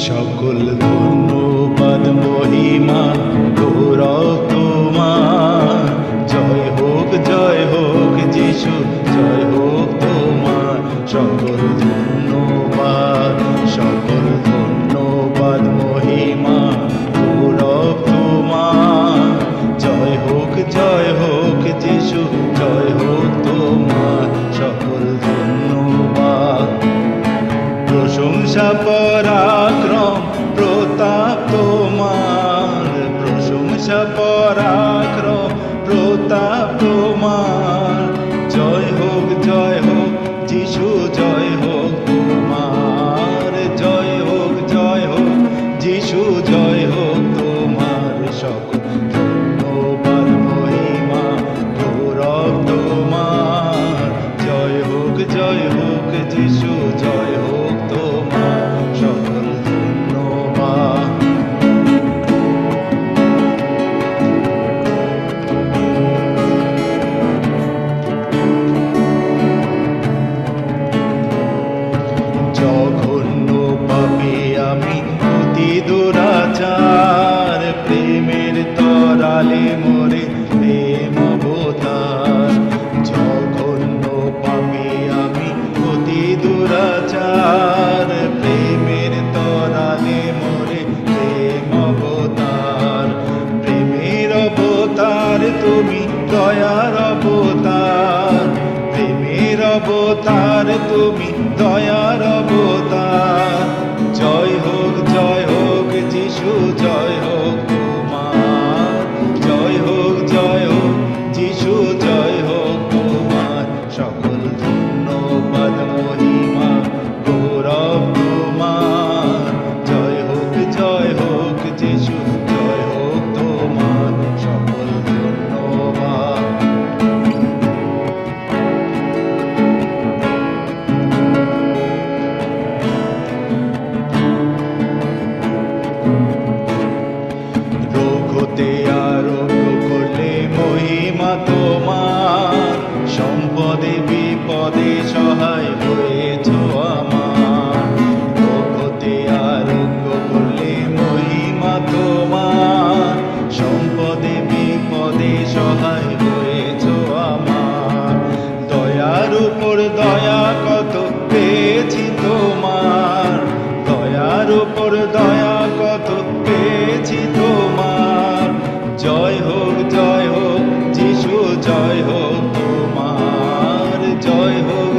সকল ধন্যবাদ মহিমা গৌরব তোমার। জয় হোক যিশু, জয় হোক তোমার। সকল ধন্যবাদ, সকল ধন্যবাদ মহিমা গৌরব তোমার। জয় হোক যিশু, জয় হোক তোমার। সকল ধন্যবাদ, প্রশংসা পরাক্রম প্রতাপ তোমার। প্রশংসা পরাক্রম প্রতাপ তোমার। জয় হোক যিশু, জয় হোক তোমার। জয় হোক যিশু, জয় হোক তোমার। সকল ধন্যবাদ মহিমা গৌরব তোমার। জয় হোক যিশু, জয় হোক তোমার। সকল ধন্যবাদ, জঘন্য পাপী আমি অতি দুরাচার। প্রেমের তরালে মোরে প্রেম অবতার। জঘন্য পাপী আমি অতি দুরাচার। প্রেমের তরালে মোরে প্রেম অবতার। প্রেমের অবতার তুমি, দয়ার অবতার। প্রেমের অবতার তুমি, দয়ার অবতার। জয় হোক যিশু, জয় হোক তোমার। জয় হোক যিশু, জয় হোক তোমার। সকল ধন্যবাদ মহিমা গৌরব তোমার। জয় হোক যিশু, জয় হোক তোমার। সকল ধন্যবাদ, রোগতে আরোগ্য করলে মহিমা তোমার। সম্পদে বিপদে সহায় হয়েছ আমার। রোগতে আরোগ্য করলে মহিমা তোমার। সম্পদে বিপদে সহায় হয়েছ আমার। দয়ার উপর দয়া কত পেয়েছি তোমার। দয়ার উপর দয়া কত পেয়েছি তোমার। জয় হোক যিশু, জয় হোক তোমার। জয় হোক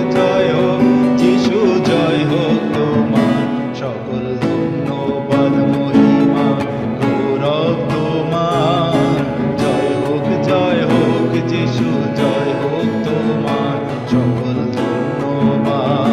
যিশু, জয় হোক তোমার। সকল ধন্যবাদ মহিমা গৌরব তোমার। জয় হোক যিশু, জয় হোক তোমার। সকল ধন্যবাদ,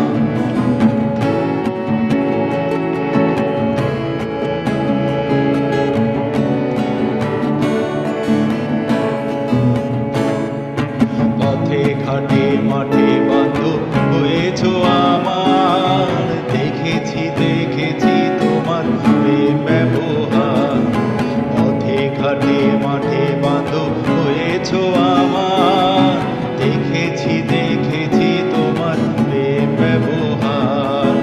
পথে ঘাটে মাঠে বান্ধব হয়েছ আমার। দেখেছি তোমার প্রেম ব্যবহার। পথে ঘাটে মাঠে বান্ধব হয়েছ আমার। দেখেছি তোমার প্রেম ব্যবহার।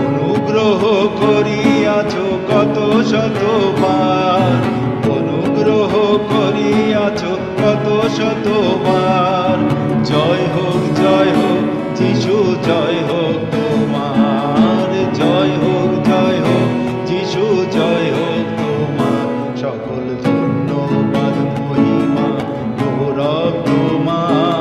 অনুগ্রহ করিয়াছ কত শতবার। অনুগ্রহ করিয়াছ কত শতবার। জয় হোক যিশু, জয় হোক তোমার। জয় হোক যিশু, জয় হোক তোমার। সকল ধন্যবাদ মহিমা গৌরব তোমার।